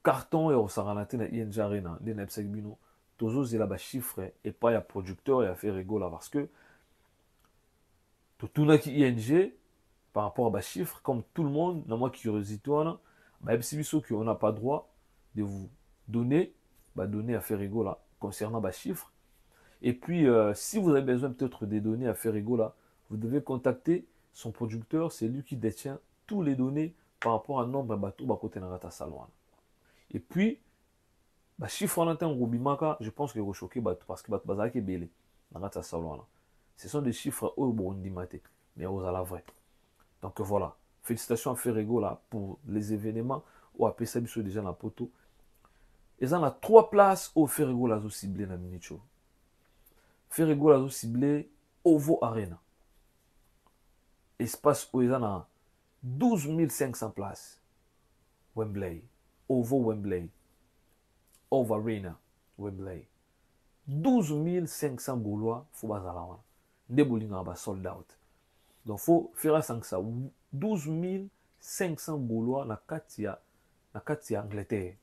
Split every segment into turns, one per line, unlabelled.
carton et au saranate na ING Arena, de Nepsek Bino, toujours il a des chiffres et pas il y a producteur et à faire rigolo parce que tout le qui ING par rapport à des chiffres, comme tout le monde, dans ma curiosité, même si on n'a pas droit de vous donner, bah, donner à faire rigolo concernant des chiffres. Et puis, si vous avez besoin peut-être des données à faire rigolo, vous devez contacter son producteur, c'est lui qui détient toutes les données par rapport à nombre de bateaux à côté de la salon. Et puis, bah, chiffre en interne, je pense que vous choquez parce que bazar est belé dans la salon. Ce sont des chiffres au Burundi maté, mais aux à la vraie. Donc voilà, félicitations à Ferrego là pour les événements ou à PSABISO déjà dans la poteau. Ils ont 3 places au Ferrego là ciblé dans Minicho. Ferrego là ciblé Ovo Arena. Espace où ils ont 12 500 places. Wembley. Ovo Wembley. Ovo Arena. Wembley. 12 500 Gaulois, faut pas aller. Des boulinga ba sold out. Donc faut faire ça 12 500 Gaulois na Katia Angleterre.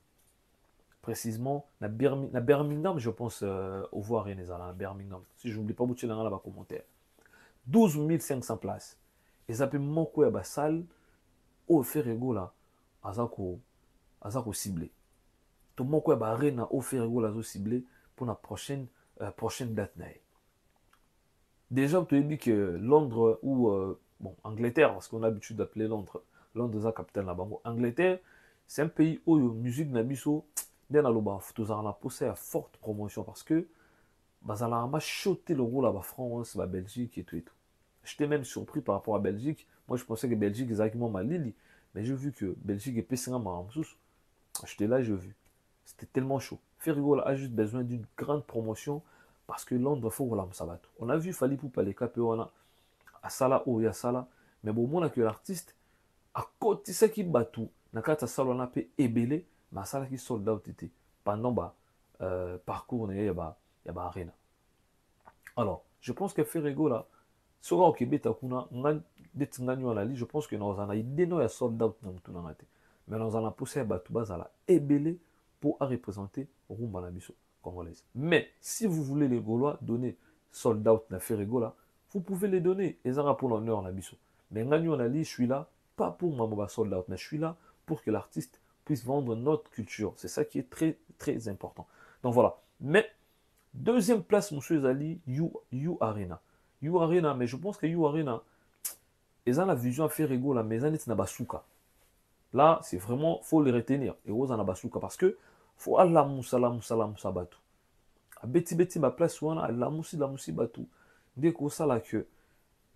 Précisément na Birmingham, je pense au voir à Birmingham. Si je n'oublie pas boucher dans la commentaire. 12 500 places. Et ça peut manquer à la salle au Ferrego là, à ça ciblé. Tout manquer à la arena au Ferrego là ciblé pour la prochaine date. Déjà, tu as dit que Londres ou bon, Angleterre, parce qu'on a l'habitude d'appeler Londres, Londres est la capitale là-bas. Angleterre, c'est un pays où la musique n'a pas poussé à forte promotion parce que ça a choté le rôle à la France, à la Belgique et tout et tout. J'étais même surpris par rapport à la Belgique. Moi, je pensais que la Belgique est exactement ma Lili. Mais j'ai vu que la Belgique est pissée en J'étais là, j'ai vu. C'était tellement chaud. Ferrigo a juste besoin d'une grande promotion parce que Londres, il faut que ça va. On a vu Fali Poupa les KPO à Sala ou à Sala. Mais bon, moi, que l'artiste, à côté de ce qui bat tout, dans le Sala, on a pu ébeler, mais Sala qui sold out était pendant le parcours, il y a Arena. Alors, je pense que Ferrigo là, sera au Québec, je pense que nous avons idée de sold out dans tout le monde. Mais nous allons pousser à battre à ébélé pour représenter Rumba Nabiso congolaise. Mais si vous voulez les Gaulois donner sold out dans Ferrigo là, vous pouvez les donner. Et ça pour l'honneur Nabiso. Mais je suis là, pas pour ma sold out, mais je suis là pour que l'artiste puisse vendre notre culture. C'est ça qui est très, très important. Donc voilà. Mais deuxième place, monsieur Zali, You Arena. You Arena, mais je pense que You Arena, ils ont la vision à faire rigolo, la maison est Nabasuka. Là, c'est vraiment, faut les retenir. Et aux Nabasuka, parce que faut aller la moussa batu. A beti ma place wana, la moussi batu. Dès qu'on sait là que,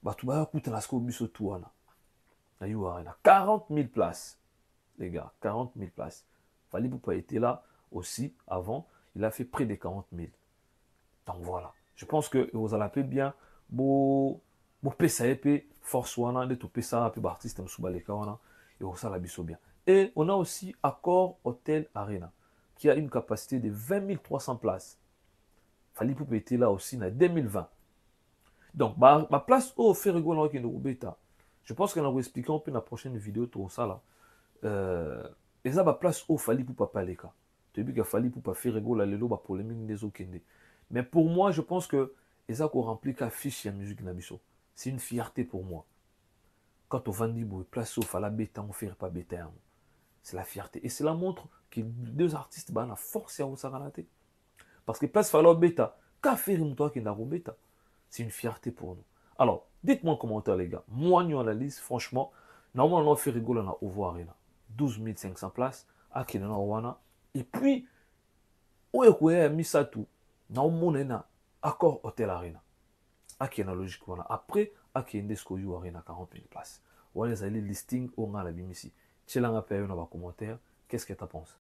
batu ba coûte la sco biso tout wana. Na You Arena. 40 000 places. Les gars, 40 000 places. Fallait pas être là aussi avant. Il a fait près des 40 000. Donc voilà. Je pense que vous allez bien. Bo pesa épée force wana de tout pesa puis artiste msubaleka wana et ça la biso bien. Et on a aussi Accor Hotel Arena qui a une capacité de 20 300 places. Fallait pour être là aussi en 2020. Donc ma place au Ferrigo là qui nous bêta. Je pense qu'on va vous expliquer un peu dans la prochaine vidéo tout ça là. Et ça ma place au fallait pour pas les cas. Tu as vu qu'il fallait pour pas faire rigolo là les lots polémique des autres. Mais pour moi, je pense que et ça qu'on remplit la fiche de la musique Nabiso. C'est une fierté pour moi. Quand on vend des place au fala bêta, on ne fait pas bêta. C'est la fierté. Et cela montre que deux artistes ont la force à vous s'arrêter. Parce que place fala bêta, qu'a fait toi qui n'a pas bêta. C'est une fierté pour nous. Alors, dites-moi en commentaire, les gars. Moi, nous analyse, franchement, normalement, on fait rigoler dans Ovo Arena. 12 500 places, à Kinana. Et puis, où est-ce mis ça tout? Dans le monde, Accor Hotel Arena. Aki na logique wana. Après, aki Indesco You Arena 40 000 places. Voilà les listing on a la bimisi. Tchelanga paye dans les commentaires. Qu'est-ce que tu penses?